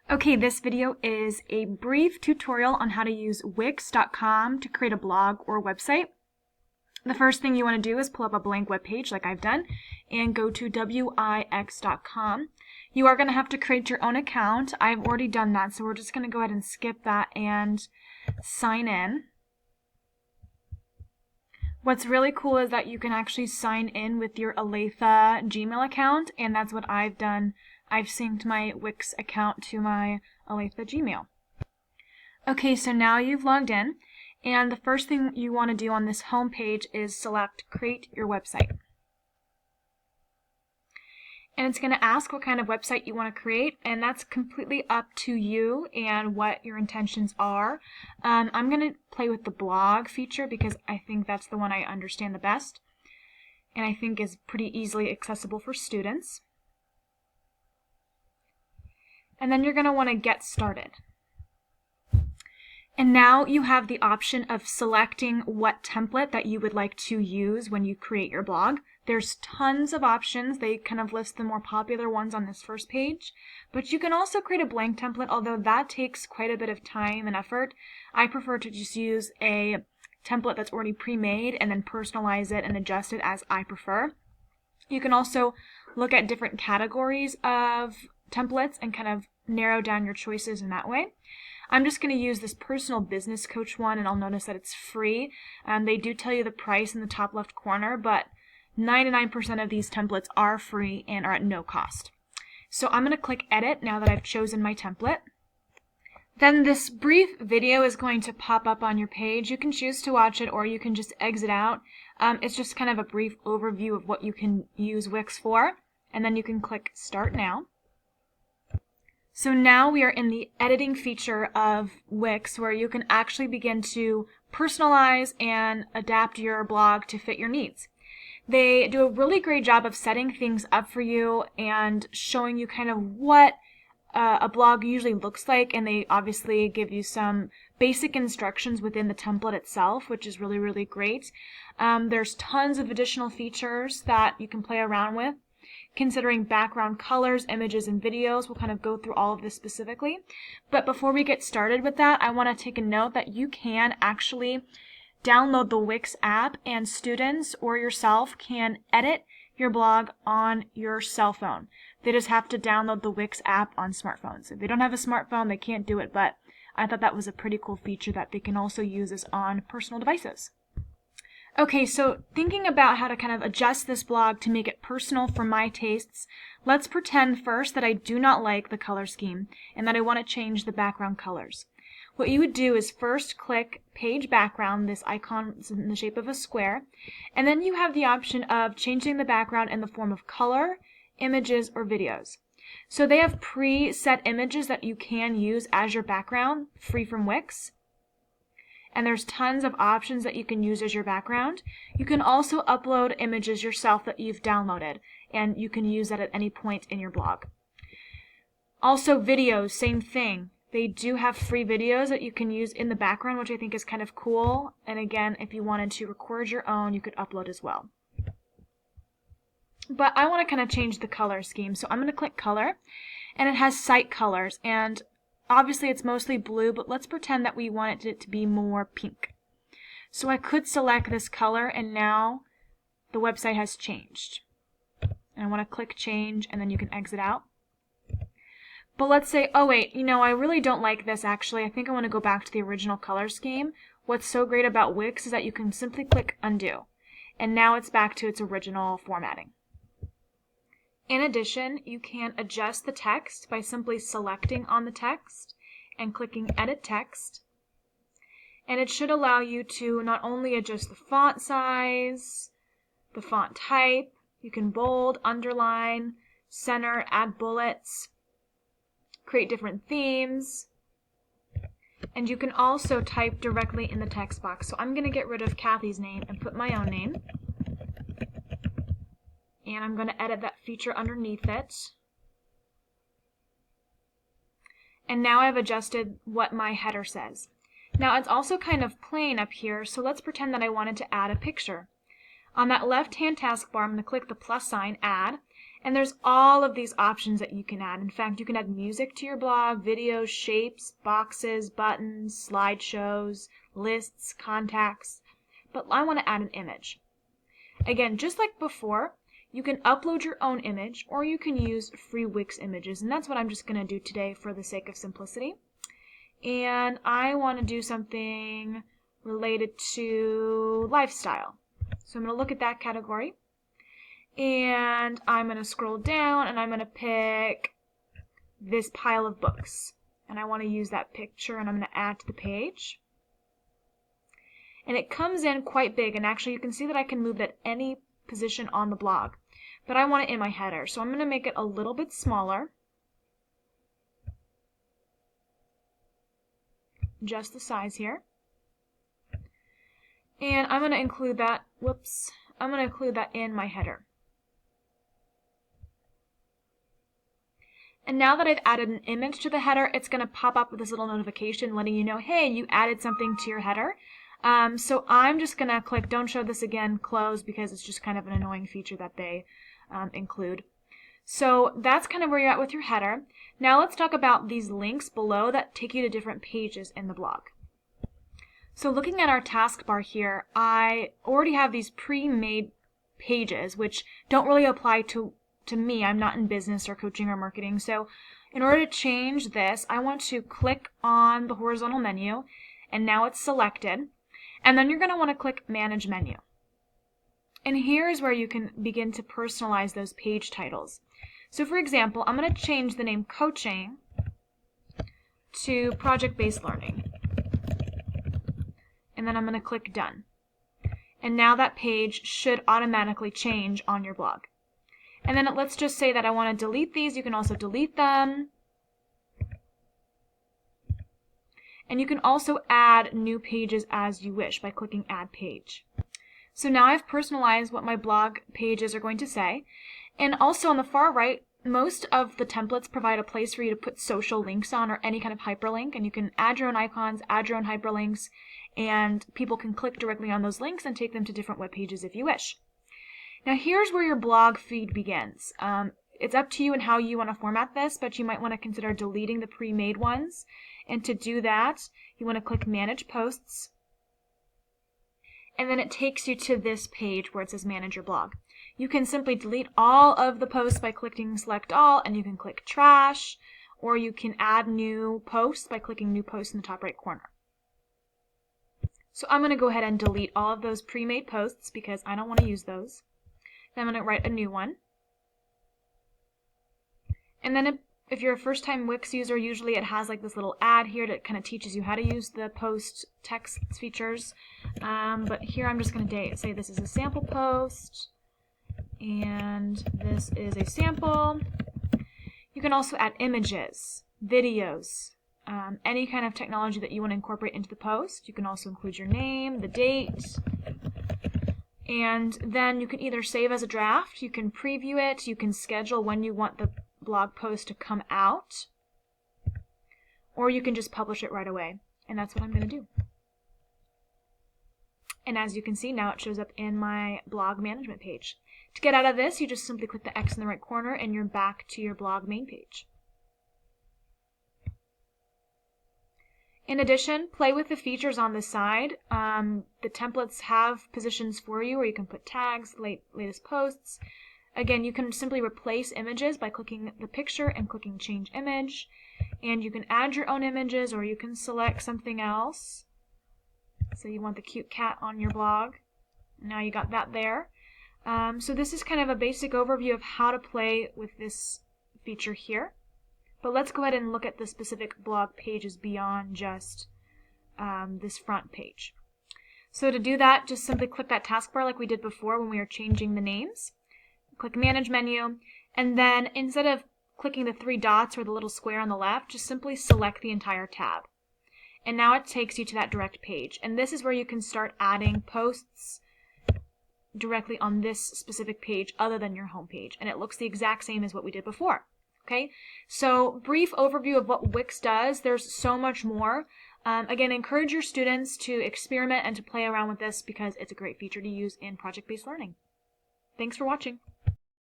Okay, this video is a brief tutorial on how to use Wix.com to create a blog or website. The first thing you want to do is pull up a blank web page like I've done and go to Wix.com. You are going to have to create your own account. I've already done that, so we're just going to go ahead and skip that and sign in. What's really cool is that you can actually sign in with your Olathe Gmail account, and that's what I've done. I've synced my Wix account to my Olathe Gmail. Okay, so now you've logged in, and the first thing you want to do on this home page is select Create Your Website. And it's going to ask what kind of website you want to create, and that's completely up to you and what your intentions are. I'm going to play with the blog feature because I think that's the one I understand the best, and I think is pretty easily accessible for students. And then you're going to want to get started. And now you have the option of selecting what template that you would like to use when you create your blog. There's tons of options. They kind of list the more popular ones on this first page. But you can also create a blank template, although that takes quite a bit of time and effort. I prefer to just use a template that's already pre-made and then personalize it and adjust it as I prefer. You can also look at different categories of templates and kind of narrow down your choices in that way. I'm just going to use this personal business coach one, and I'll notice that it's free. They do tell you the price in the top left corner, but 99% of these templates are free and are at no cost. So I'm going to click edit now that I've chosen my template. Then this brief video is going to pop up on your page. You can choose to watch it or you can just exit out. It's just kind of a brief overview of what you can use Wix for, and then you can click Start Now. So now we are in the editing feature of Wix, where you can actually begin to personalize and adapt your blog to fit your needs. They do a really great job of setting things up for you and showing you kind of what a blog usually looks like, and they obviously give you some basic instructions within the template itself, which is really, really great. There's tons of additional features that you can play around with. Considering background colors, images, and videos. We'll kind of go through all of this specifically. But before we get started with that, I want to take a note that you can actually download the Wix app, and students or yourself can edit your blog on your cell phone. They just have to download the Wix app on smartphones. If they don't have a smartphone, they can't do it, but I thought that was a pretty cool feature that they can also use this on personal devices. Okay, so thinking about how to kind of adjust this blog to make it personal for my tastes, let's pretend first that I do not like the color scheme and that I want to change the background colors. What you would do is first click Page Background, this icon is in the shape of a square, and then you have the option of changing the background in the form of color, images, or videos. So they have pre-set images that you can use as your background, free from Wix. And there's tons of options that you can use as your background. You can also upload images yourself that you've downloaded, and you can use that at any point in your blog. Also videos, same thing. They do have free videos that you can use in the background, which I think is kind of cool. And again, if you wanted to record your own, you could upload as well. But I want to kind of change the color scheme, so I'm going to click Color, and it has site colors, and obviously it's mostly blue, but let's pretend that we want it to be more pink. So I could select this color, and now the website has changed. And I want to click Change, and then you can exit out. But let's say, oh wait, I really don't like this actually. I think I want to go back to the original color scheme. What's so great about Wix is that you can simply click Undo, and now it's back to its original formatting. In addition, you can adjust the text by simply selecting on the text and clicking Edit Text. And it should allow you to not only adjust the font size, the font type, you can bold, underline, center, add bullets, create different themes, and you can also type directly in the text box. So I'm going to get rid of Kathy's name and put my own name. And I'm going to edit that feature underneath it. And now I've adjusted what my header says. Now it's also kind of plain up here, so let's pretend that I wanted to add a picture. On that left-hand taskbar, I'm going to click the plus sign, Add, And there's all of these options that you can add. In fact, you can add music to your blog, videos, shapes, boxes, buttons, slideshows, lists, contacts. But I want to add an image. Again, just like before, you can upload your own image or you can use free Wix images. And that's what I'm just going to do today for the sake of simplicity. And I want to do something related to lifestyle. So I'm going to look at that category. And I'm going to scroll down and I'm going to pick this pile of books. And I want to use that picture and I'm going to add to the page. And it comes in quite big, and actually you can see that I can move it at any position on the blog. But I want it in my header, so I'm going to make it a little bit smaller. Just the size here. And I'm going to include that, I'm going to include that in my header. And now that I've added an image to the header, it's going to pop up with this little notification letting you know, hey, you added something to your header. So I'm just going to click Don't Show This Again, close, because it's just kind of an annoying feature that they include. So that's kind of where you're at with your header. Now let's talk about these links below that take you to different pages in the blog. So looking at our taskbar here, I already have these pre-made pages, which don't really apply to me. I'm not in business or coaching or marketing. So in order to change this, I want to click on the horizontal menu, and now it's selected. And then you're going to want to click Manage Menu. And here's where you can begin to personalize those page titles. So for example, I'm going to change the name Coaching to Project-Based Learning. And then I'm going to click Done. And now that page should automatically change on your blog. And then let's just say that I want to delete these. You can also delete them. And you can also add new pages as you wish by clicking Add Page. So now I've personalized what my blog pages are going to say. And also on the far right, most of the templates provide a place for you to put social links on or any kind of hyperlink. And you can add your own icons, add your own hyperlinks, and people can click directly on those links and take them to different web pages if you wish. Now here's where your blog feed begins. It's up to you and how you want to format this, but you might want to consider deleting the pre-made ones. And to do that, you want to click Manage Posts. And then it takes you to this page where it says Manage Your Blog. You can simply delete all of the posts by clicking Select All, and you can click Trash, or you can add new posts by clicking New Post in the top right corner. So I'm going to go ahead and delete all of those pre-made posts because I don't want to use those. Then I'm going to write a new one. And then if you're a first-time Wix user, usually it has like this little ad here that kind of teaches you how to use the post text features. But here I'm just going to say this is a sample post, and this is a sample. You can also add images, videos, any kind of technology that you want to incorporate into the post. You can also include your name, the date, and then you can either save as a draft, you can preview it, you can schedule when you want the blog post to come out, or you can just publish it right away. And that's what I'm going to do. And as you can see, now it shows up in my blog management page. To get out of this, you just simply click the X in the right corner and you're back to your blog main page. In addition, play with the features on the side. The templates have positions for you where you can put tags, latest posts. Again, you can simply replace images by clicking the picture and clicking Change Image. And you can add your own images, or you can select something else. So you want the cute cat on your blog. Now you got that there. So this is kind of a basic overview of how to play with this feature here. But let's go ahead and look at the specific blog pages beyond just this front page. So to do that, just simply click that taskbar like we did before when we were changing the names. Click Manage Menu, and then instead of clicking the three dots or the little square on the left, just simply select the entire tab. And now it takes you to that direct page. And this is where you can start adding posts directly on this specific page other than your home page. And it looks the exact same as what we did before. Okay, so brief overview of what Wix does. There's so much more. Again, encourage your students to experiment and to play around with this because it's a great feature to use in project-based learning. Thanks for watching.